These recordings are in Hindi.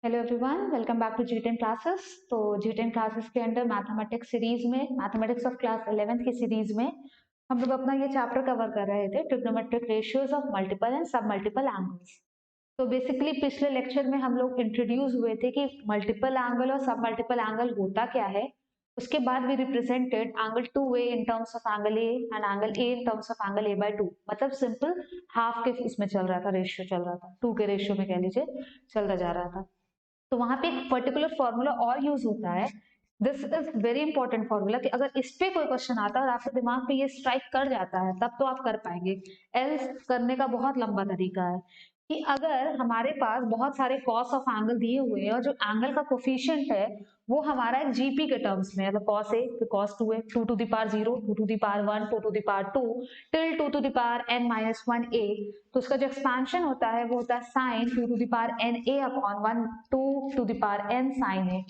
Hello everyone, welcome back to जी10 क्लासेस। तो जी10 क्लासेस के अंडर मैथमेटिक्स सीरीज में मैथमेटिक्स ऑफ क्लास 11th की सीरीज में हम लोग अपना ये चैप्टर कवर कर रहे थे, trigonometric ratios of multiple and सब मल्टीपल एंगल्स। तो बेसिकली पिछले लेक्चर में हम लोग इंट्रोड्यूस हुए थे कि मल्टीपल एंगल और सब मल्टीपल एंगल होता क्या है। उसके बाद we represented angle 2a in terms of angle A and angle A in terms of angle a/2। मतलब सिंपल हाफ के इसमें चल रहा था, रेशियो चल रहा था, 2 के रेशियो में कह लीजिए चलता जा रहा था। तो वहां पे एक पर्टिकुलर फॉर्मूला और यूज होता है। This is very important formula कि अगर इस पे कोई क्वेश्चन आता है और आपके दिमाग पे ये स्ट्राइक कर जाता है तब तो आप कर पाएंगे। एल्स करने का बहुत लंबा तरीका है कि अगर हमारे पास बहुत सारे कॉस ऑफ एंगल दिए हुए हैं और जो एंगल का कोफिशिएंट है वो हमारा एक जीपी के टर्म्स में है, तो कॉस ए फिर कॉस 2 है, 2 to the power 0, 2 to the power 1, 2 to the power 2 till 2 to the power n minus 1 a। तो उसका जो एक्सपेंशन होता है वो होता है sine 2 to the power n a upon 1 2 to the power n sine a।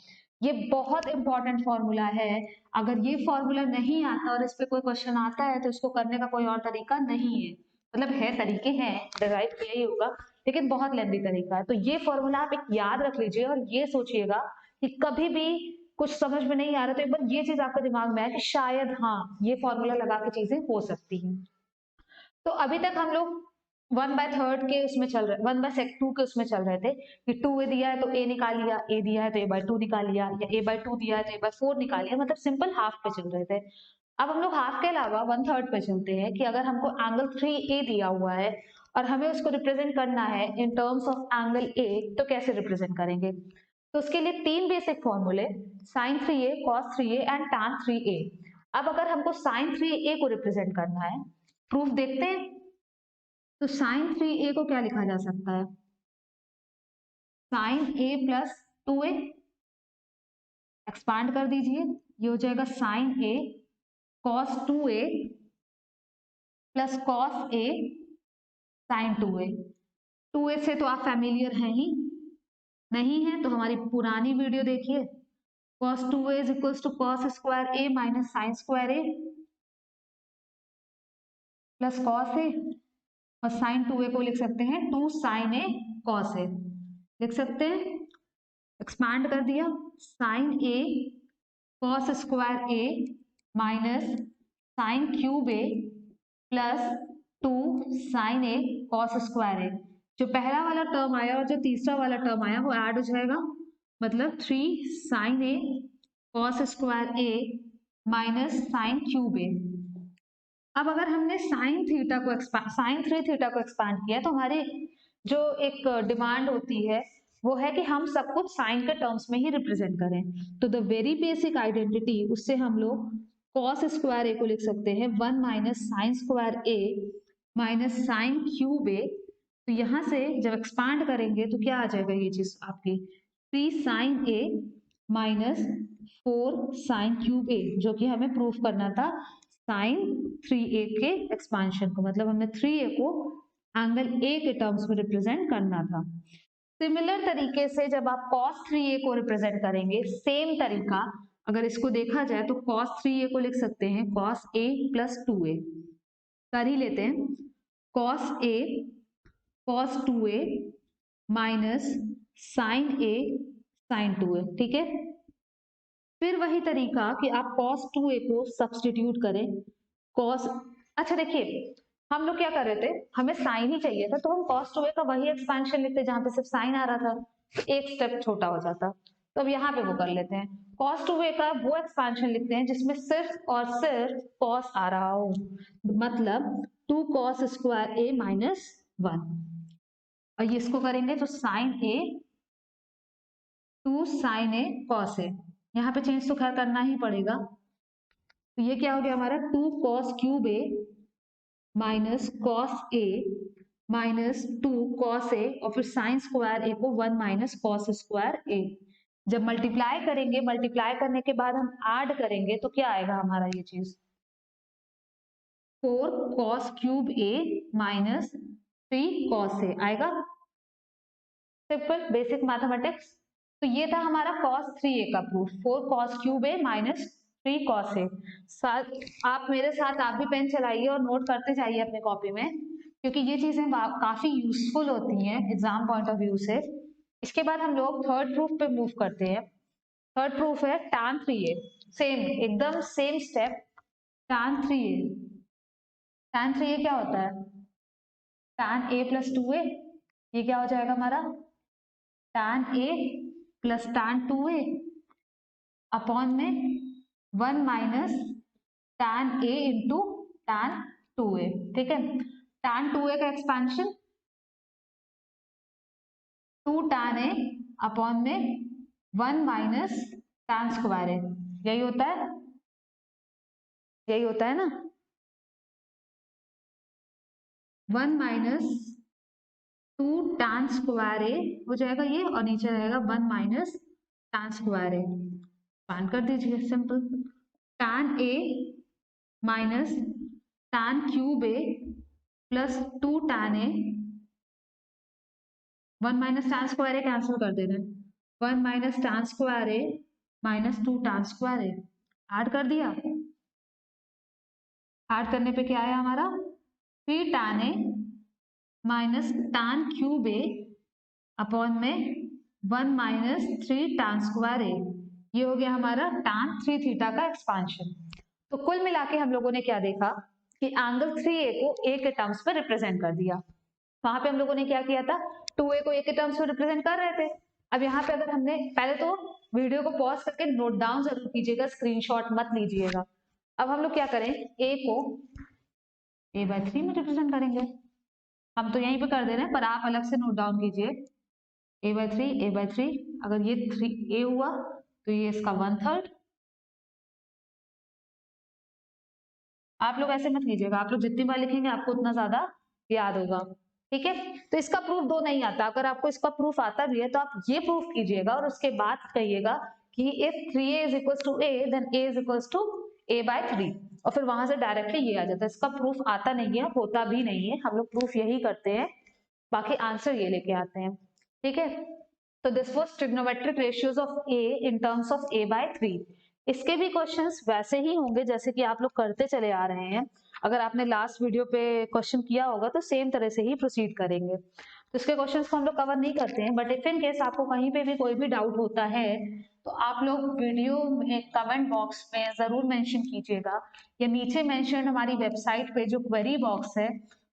ये बहुत इंपॉर्टेंट फॉर्मूला है। अगर ये फॉर्मूला नहीं आता और इस पे कोई क्वेश्चन आता है तो इसको करने का कोई और तरीका नहीं है। मतलब है, तरीके हैं, डिराइव किया ही होगा, लेकिन बहुत लेंदी तरीका है। तो ये फॉर्मूला आप एक याद रख लीजिए और ये सोचिएगा कि कभी भी कुछ समझ में नहीं आ रहा तो एक बार ये चीज आपके दिमाग में है कि शायद हाँ ये फॉर्मूला लगा के चीजें हो सकती हैं। तो अभी तक हम लोग 1/3 के उसमें चल रहे, 1/2 के उसमें चल रहे थे कि 2a दिया है तो a निकाल लिया, a दिया है तो a/2 निकाल लिया, या a/2 दिया है तो a/4 निकाल लिया। मतलब सिंपल हाफ पे चल रहे थे। अब हम लोग हाफ के अलावा 1/3 पे चलते हैं कि अगर हमको एंगल 3a दिया हुआ है और हमें उसको रिप्रेजेंट करना है इन टर्म्स ऑफ एंगल a, तो कैसे रिप्रेजेंट करेंगे। तो उसके लिए तीन बेसिक फॉर्मूले, sign 3a, cos 3a and tan 3a। अब अगर हमको साइन 3a को रिप्रेजेंट करना है, प्रूफ देखते हैं। तो साइन 3a को क्या लिखा जा सकता है, sign a plus 2a। Expand कर दीजिए, ये हो जाएगा sine a cos 2a plus cos a sine 2a। 2a से तो आप फैमिलियर हैं ही, नहीं है तो हमारी पुरानी वीडियो देखिए। cos 2a is equals to cos square a minus sine square a plus cos a, और साइन 2a को लिख सकते हैं 2 साइन a cos a, लिख सकते हैं। एक्सपांड कर दिया, sine a cos square a minus sine cube a plus 2 sine a cos square a। जो पहला वाला टर्म आया और जो तीसरा वाला टर्म आया वो ऐड हो जाएगा, मतलब 3 sine a cos square a minus sine cube a। अब अगर हमने साइन 3 थीटा को एक्सपांड किया तो हमारी जो एक डिमांड होती है वो है कि हम सब कुछ साइन के टर्म्स में ही रिप्रेजेंट करें। तो द वेरी बेसिक आइडेंटिटी, उससे हम लोग कॉस स्क्वायर ए को लिख सकते हैं 1 माइनस साइन स्क्वायर ए माइनस साइन क्यूब ए। तो यहां से जब एक्सपांड करेंगे तो क्या आ जाएगा, ये चीज आपकी 3 साइन ए माइनस 4 साइन क्यूब ए, जो कि हमें प्रूफ करना था साइन 3a के एक्सपांशन को। मतलब हमें 3a को एंगल a के टर्म्स में रिप्रेजेंट करना था। सिमिलर तरीके से जब आप cos 3a को रिप्रेजेंट करेंगे, सेम तरीका अगर इसको देखा जाए तो cos 3a को लिख सकते हैं cos a प्लस 2a। कर ही लेते हैं, cos a cos 2a minus sine a sine 2a। ठीक है, फिर वही तरीका कि आप cos 2a को सब्सटीट्यूट करें cos। अच्छा देखिए, हम लोग क्या कर रहे थे, हमें साइन ही चाहिए था तो हम cos 2a का वही एक्सपेंशन लिखते जहां पे सिर्फ साइन आ रहा था, तो एक स्टेप छोटा हो जाता। तो अब यहाँ पे वो कर लेते हैं, cos 2a का वो एक्सपेंशन लिखते हैं जिसमें सिर्फ और सिर्फ cos आ रहा हो, मतलब 2 cos स्क्वायर a माइनस 1। और ये इसको करेंगे तो sine a 2 sine a cos a, यहाँ पे चेंज तो खैर करना ही पड़ेगा। तो ये क्या हो गया हमारा 2 cos cube a minus cos a minus 2 cos a, और फिर साइन स्क्वायर a को 1 माइनस cos स्क्वायर a। जब मल्टीप्लाई करेंगे, मल्टीप्लाई करने के बाद हम ऐड करेंगे तो क्या आएगा हमारा ये चीज 4 cos cube a minus 3 cos a आएगा। Simple basic mathematics. तो ये था हमारा cos 3a का proof, 4 cos cube a minus 3 cos a। आप मेरे साथ आप भी पेन चलाइए और नोट करते जाइए अपने कॉपी में, क्योंकि ये चीजें काफी यूजफुल होती हैं एग्जाम पॉइंट ऑफ व्यू से इसके बाद हम लोग थर्ड प्रूफ पे मूव करते हैं। थर्ड प्रूफ है tan 3a, सेम एकदम same step, tan 3a। tan 3a क्या होता है? tan a प्लस 2a, ये क्या हो जाएगा हमारा? tan a plus tan 2a upon में 1 minus tan a into tan 2a। ठीक है, tan 2a का एक्सपेंशन 2 tan a अपॉन में 1 माइनस tan स्क्वायर a, यही होता है, यही होता है ना। 1 माइनस 2 tan स्क्वायर a हो जाएगा ये, और नीचे रहेगा 1 minus tan square a। Expand कर दीजिए, simple. tan a minus tan cube a plus 2 tan a, 1 minus tan square a cancel कर दे रहे हैं, 1 minus tan square a minus 2 tan square a, add कर दिया। ऐड करने पे क्या आया हमारा? 3 tan a minus tan cube a upon में 1 माइनस 3 tan स्क्वायर a, ये हो गया हमारा tan 3 थीटा का एक्सपांशन। तो कुल मिला के हम लोगों ने क्या देखा कि एंगल 3a को a के टर्म्स में रिप्रेजेंट कर दिया। वहां पे हम लोगों ने क्या किया था? 2a को a के टर्म्स में रिप्रेजेंट कर रहे थे। अब यहाँ पे अगर हमने, पहले तो वीडियो को पॉज करके नोट डाउन जरूर कीजिएगा, स्क्रीनशॉट मत लीजिएगा। अब हम लोग क्या करें, a को a/3 में रिप्रेजेंट करेंगे। हम तो यहीं पे कर दे रहे हैं, पर आप अलग से नोट डाउन कीजिए। a/3 अगर ये 3a हुआ तो ये इसका 1/3। आप लोग ऐसे मत कीजिएगा, आप लोग जितनी बार लिखेंगे आपको उतना ज्यादा याद होगा। ठीक है, तो इसका प्रूफ 2 नहीं आता। अगर आपको इसका प्रूफ आता भी है तो आप ये प्रूफ कीजिएगा और उसके बाद कहिएगा कि if 3a is equal to a then a is equal to a/3, और फिर वहां से डायरेक्टली ये आ जाता है। इसका प्रूफ आता नहीं है, होता भी नहीं है, हम लोग प्रूफ यही करते हैं, बाकी आंसर ये लेके आते हैं। ठीक है, तो this was trigonometric ratios of a in terms of a/3। इसके भी क्वेश्चंस वैसे ही होंगे जैसे कि आप लोग करते चले आ रहे हैं। अगर आपने लास्ट वीडियो पे क्वेश्चन किया होगा तो सेम तरह से ही प्रोसीड करेंगे। तो इसके क्वेश्चंस को हम लोग कवर नहीं करते हैं, बट इफ इन केस आपको कहीं पे भी कोई भी डाउट होता है तो आप लोग वीडियो में कमेंट बॉक्स में जरूर मेंशन कीजिएगा, या नीचे मेंशन हमारी वेबसाइट पे जो क्वेरी बॉक्स है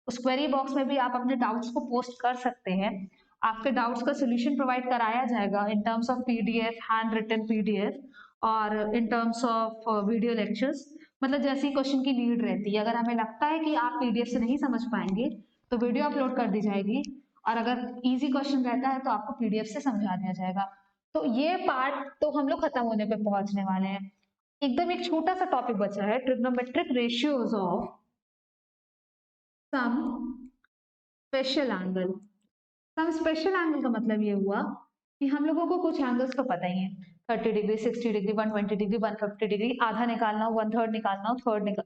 उस क्वेरी बॉक्स में भी आप अपने डाउट्स को पोस्ट कर सकते हैं। आपके डाउट्स का सोल्यूशन प्रोवाइड कराया जाएगा in terms of PDF, hand written PDF, और in terms of video lectures. मतलब जैसी क्वेश्चन की नीड रहती है, अगर हमें लगता है कि आप पीडीएफ से नहीं समझ पाएंगे तो वीडियो अपलोड कर दी जाएगी, और अगर इजी क्वेश्चन रहता है तो आपको पीडीएफ से समझा दिया जाएगा। तो ये पार्ट तो हम लोग खत्म होने पे पहुंचने वाले हैं। एकदम एक छोटा सा टॉपिक बचा है, trigonometric ratios of some special angle. Some special angle का मतलब ये हुआ कि हम लोगों को कुछ एंगल्स तो पता ही है, 30 डिग्री, 60 डिग्री, 120 डिग्री, 150 डिग्री, आधा निकालना हो, 1/3 निकालना हो,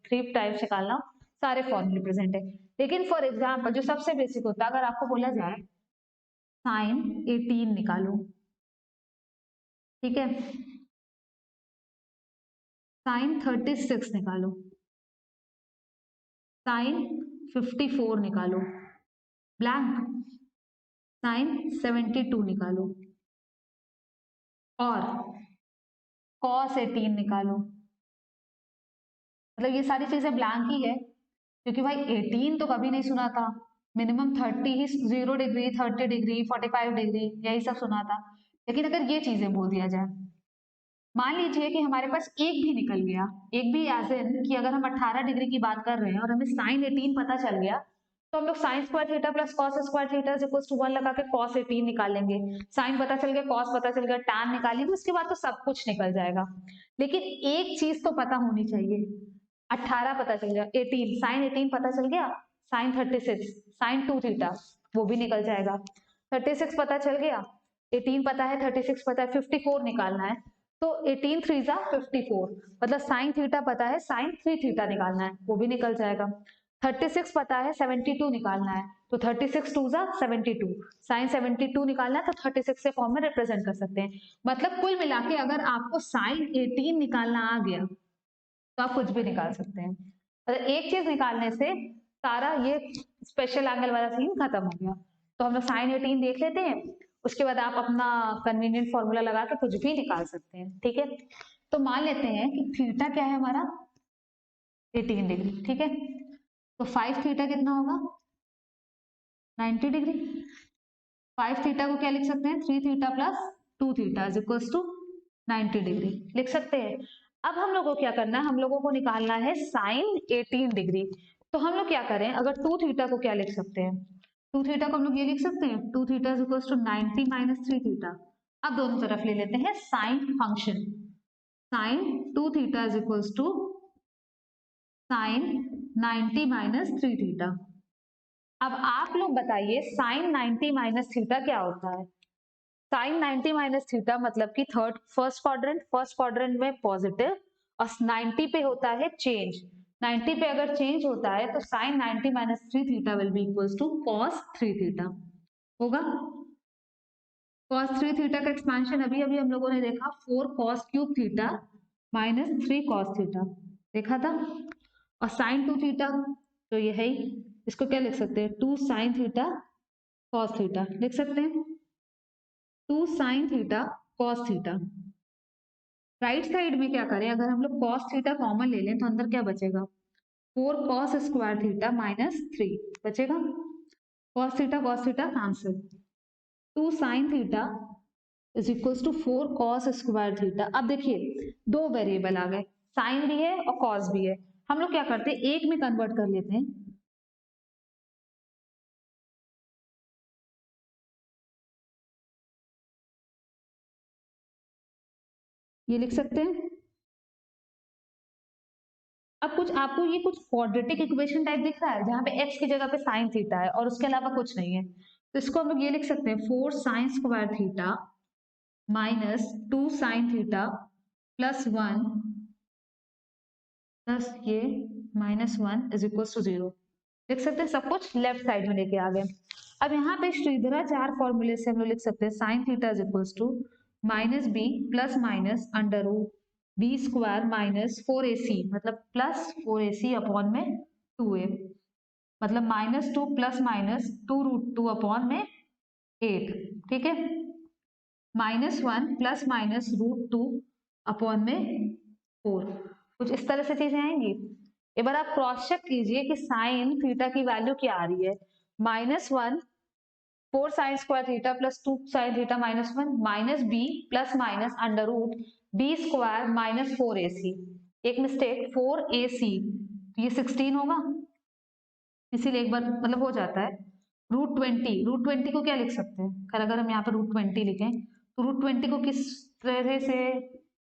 3 टाइम्स निकालना हो, सारे फॉर्मूले प्रेजेंट है। लेकिन फॉर एग्जाम्पल जो सबसे बेसिक होता है, अगर आपको बोला जाए साइन 18 निकालो, ठीक है, साइन 36 निकालो, साइन 54 निकालो, ब्लैंक, साइन 72 निकालो, और कॉस 18 निकालो। मतलब ये सारी चीजें ब्लैंक ही है, क्योंकि भाई 18 तो कभी नहीं सुना था, मिनिमम 30 ही, 0 डिग्री, 30 डिग्री, 45 डिग्री, यही सब सुना था। लेकिन अगर ये चीजें बोल दिया जाए, मान लीजिए कि हमारे पास एक भी निकल गया, एक भी एज इन कि अगर हम 18 डिग्री की बात कर रहे हैं और हमें साइन 18 पता चल गया, तो हम लोग sine square theta plus cos square theta is equal to 1 लगा के कॉस 18 निकाल लेंगे। साइन पता चल गया, कॉस पता चल गया, टैन निकाल लेंगे, उसके बाद तो सब कुछ निकल जाएगा। लेकिन एक चीज तो पता होनी चाहिए, 18 पता चल गया, 18 साइन 18 पता चल गया, साइन 36 साइन 2 थीटा वो भी निकल जाएगा, 36 पता चल गया, 18 पता है, 36 पता है, 54 निकालना है, तो 18 3 जा 54, मतलब साइन थीटा पता है, साइन 3 थीटा निकालना है, वो भी निकल जाएगा। 36 पता है, 72 निकालना है, तो 36 2 जा 72, साइन 72 निकालना है तो 36 के फॉर्म में रिप्रेजेंट कर सकते हैं। मतलब कुल मिला के अगर आपको साइन 18 निकालना आ गया तो आप कुछ भी निकाल सकते हैं। मतलब एक चीज निकालने से सारा ये स्पेशल एंगल वाला सीन खत्म हो गया। तो हम लोग साइन 18 देख लेते हैं, उसके बाद आप अपना कन्वीनियंट फॉर्मूला लगा के कुछ भी निकाल सकते हैं, ठीक है। तो मान लेते हैं कि थीटा क्या है हमारा 18 डिग्री, ठीक है। तो 5 थीटा कितना होगा 90 डिग्री। 5 थीटा को क्या लिख सकते हैं 3 theta plus 2 theta is equals to 90 degree लिख सकते हैं। अब हम लोगों को क्या करना है, हम लोगों को निकालना है साइन 18 डिग्री। तो हम लोग क्या करें, अगर 2 थीटा को क्या लिख सकते हैं 2 थीटा को हम लोग ये लिख सकते हैं 2 theta is equals to 90 minus 3 theta. अब दोनों तरफ ले लेते हैं sine function, sine 2 theta is equals to sine 90 minus 3 theta. अब आप लोग बताइए साइन 90 माइनस थीटा क्या होता है। साइन 90 माइनस थीटा मतलब कि फर्स्ट क्वाड्रेंट में पॉजिटिव और 90 पे होता है चेंज। 90 पे अगर चेंज होता है तो sine 90 minus 3 theta will be equals to cos 3 theta होगा। कॉस 3 थीटा का एक्सपेंशन अभी अभी हम लोगों ने देखा 4 cos cube theta minus 3 cos theta देखा था। और साइन 2 थीटा तो ये है ही, इसको क्या लिख सकते हैं 2 साइन थीटा कॉस थीटा लिख सकते हैं 2 sine theta cos theta. Right side में क्या करें, अगर हम लोग कॉस थीटा कॉमन ले लें तो अंदर क्या बचेगा 4 कॉस स्क्वायर थीटा माइनस 3 बचेगा। Cos theta cancel, 2 sine theta is equals to 4 cos square theta. अब देखिए दो वेरिएबल आ गए, साइन भी है और कॉस भी है। हम लोग क्या करते हैं एक में कन्वर्ट कर लेते हैं, ये लिख सकते हैं। अब कुछ आपको ये कुछ क्वाड्रेटिक इक्वेशन टाइप दिख रहा है जहां पे x की जगह पे साइन थीटा है और उसके अलावा कुछ नहीं है, तो इसको हम लोग ये लिख सकते हैं 4 sine square theta minus 2 sine theta plus 1 plus ये माइनस 1 इज इक्वल टू 0 लिख सकते हैं। सब कुछ लेफ्ट साइड में लेके आ गए। अब यहाँ पे श्रीधराचार्य फॉर्मूले से हम लोग लिख सकते हैं sine theta is equal to minus b plus minus under root b square minus 4ac मतलब प्लस 4ac अपॉन में 2a मतलब minus 2 plus minus 2 root 2 upon में 8, ठीक है। Minus 1 plus minus root 2 upon में 4, कुछ इस तरह से चीजें आएंगी। एक बार आप क्रॉस चेक कीजिए कि साइन थीटा की वैल्यू क्या आ रही है, minus 1 4 sine square theta plus 2 sine theta minus 1 minus b plus minus under root b square minus 4ac, एक मिस्टेक 4ac ये 16 होगा, इसीलिए एक बार मतलब हो जाता है। रूट 20 को क्या लिख सकते हैं, खैर अगर हम यहाँ पर रूट 20 लिखें तो रूट 20 को किस तरह से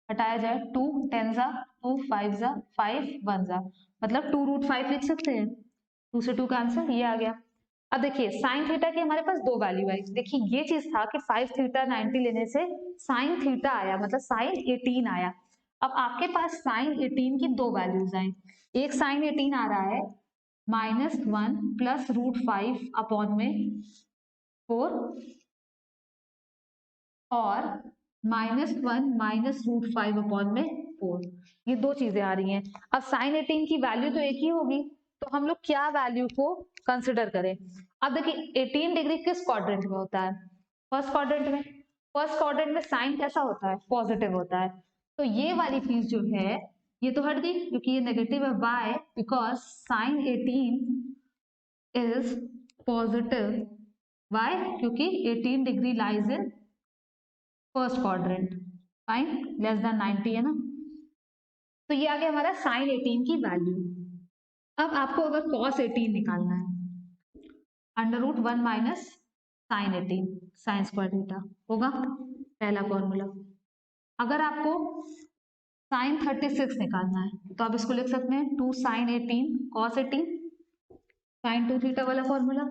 हटाया जाए 2 10 जा 2 5 जा 5 1 जा मतलब 2 रूट 5 लिख सकते हैं, 2 से 2 का आंसर ये आ गया। अब देखिए साइन थीटा की हमारे पास दो वैल्यू आई, देखिए ये चीज था कि 5 थीटा 90 लेने से साइन थीटा आया मतलब साइन 18 आया। अब आपके पास साइन 18 की दो वैल्यूज आई, एक साइन 18 आ रहा है -1 प्लस रूट 5 अपॉन में 4 और -1 माइनस रूट 5 अपॉन में 4, ये दो चीजें आ रही हैं। अब साइन 18 की वैल्यू तो एक ही होगी, तो हम लोग क्या वैल्यू को कंसिडर करें। अब देखिए 18 डिग्री किस क्वाड्रेंट में होता है, फर्स्ट क्वाड्रेंट में। फर्स्ट क्वाड्रेंट में साइन कैसा होता है पॉजिटिव होता है, तो ये वाली चीज जो है ये तो हट गई क्योंकि ये नेगेटिव है, why because sine 18 is positive, why क्योंकि 18 degree lies in first quadrant, fine less than 90 है ना, तो ये आ गया हमारा साइन 18 की वैल्यू। अब आपको अगर कॉस 18 निकालना है under root 1 minus sine 18 sine square theta होगा पहला फॉर्मूला। अगर आपको साइन 36 निकालना है तो आप इसको लिख सकते हैं 2 साइन 18 कॉस 18 साइन 2 थीटा वाला फॉर्मूला।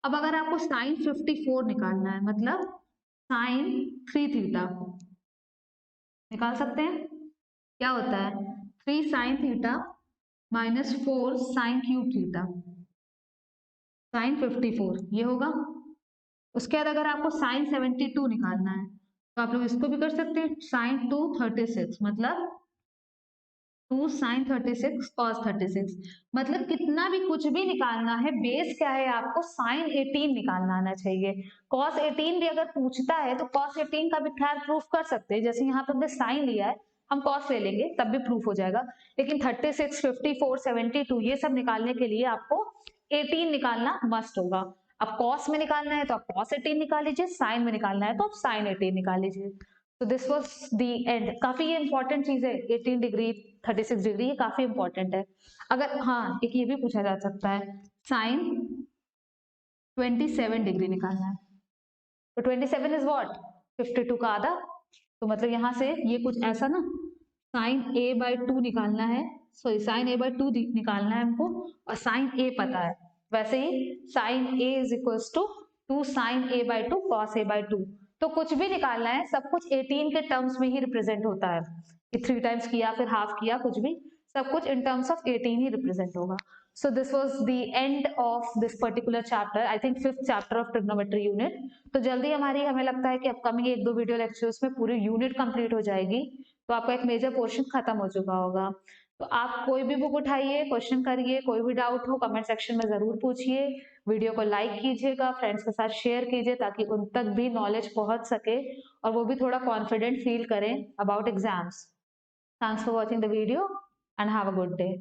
अब अगर आपको साइन 54 निकालना है मतलब साइन 3 थीटा निकाल सकते हैं, क्या होता है 3 sign theta minus 4 sine cube theta sine 54 ये होगा। उसके बाद अगर आपको साइन 72 निकालना है तो आप लोग इसको भी कर सकते हैं साइन 2 36 मतलब 2 sin 36 cos 36, मतलब कितना भी कुछ भी निकालना है, बेस क्या है, आपको sin 18 निकालना आना चाहिए। cos 18 भी अगर पूछता है तो cos 18 का भी खैर प्रूफ कर सकते हैं, जैसे यहाँ पे हमने sin लिया है, हम cos ले लेंगे तब भी प्रूफ हो जाएगा। लेकिन 36, 54, 72 ये सब निकालने के लिए आपको 18 निकालना मस्ट होगा। अब cos में निकालना है तो आप cos 18 निकाल लीजिए, sin में निकालना है तो आप sin 18 निकाल लीजिए। तो दिस वाज द एंड। काफी ये इंपॉर्टेंट चीज है, 18 डिग्री 36 डिग्री, ये काफी इंपॉर्टेंट है। अगर हाँ, एक ये भी पूछा जा सकता है, साइन 27 डिग्री निकालना है, तो 27 इज व्हाट, 52 का आधा। तो मतलब यहाँ से ये कुछ ऐसा ना, साइन a बाई 2 निकालना है, सॉरी साइन a बाई 2 निकालना है हमको, और साइन a पता है। वैसे ही sine a is equals to 2 sine a by 2 cos a by 2। तो कुछ भी निकालना है, सब कुछ 18 के टर्म्स में ही रिप्रेजेंट होता है, कि 3 टाइम्स किया फिर हाफ किया, कुछ भी सब कुछ इन टर्म्स ऑफ 18 ही रिप्रेजेंट होगा। So this was the end of this particular chapter, I think 5th chapter of trigonometry unit। तो जल्दी हमारी, हमें लगता है कि अपकमिंग 1-2 वीडियो लेक्चर्स में पूरी यूनिट कंप्लीट हो जाएगी, तो आपका एक मेजर पोर्शन खत्म हो चुका होगा। तो आप कोई भी बुक उठाइए, क्वेश्चन करिए, कोई भी डाउट हो कमेंट सेक्शन में जरूर पूछिए, वीडियो को लाइक कीजिएगा, फ्रेंड्स के साथ शेयर कीजिए ताकि उन तक भी नॉलेज पहुंच सके और वो भी थोड़ा कॉन्फिडेंट फील करें about exams. Thanks for watching the video and have a good day.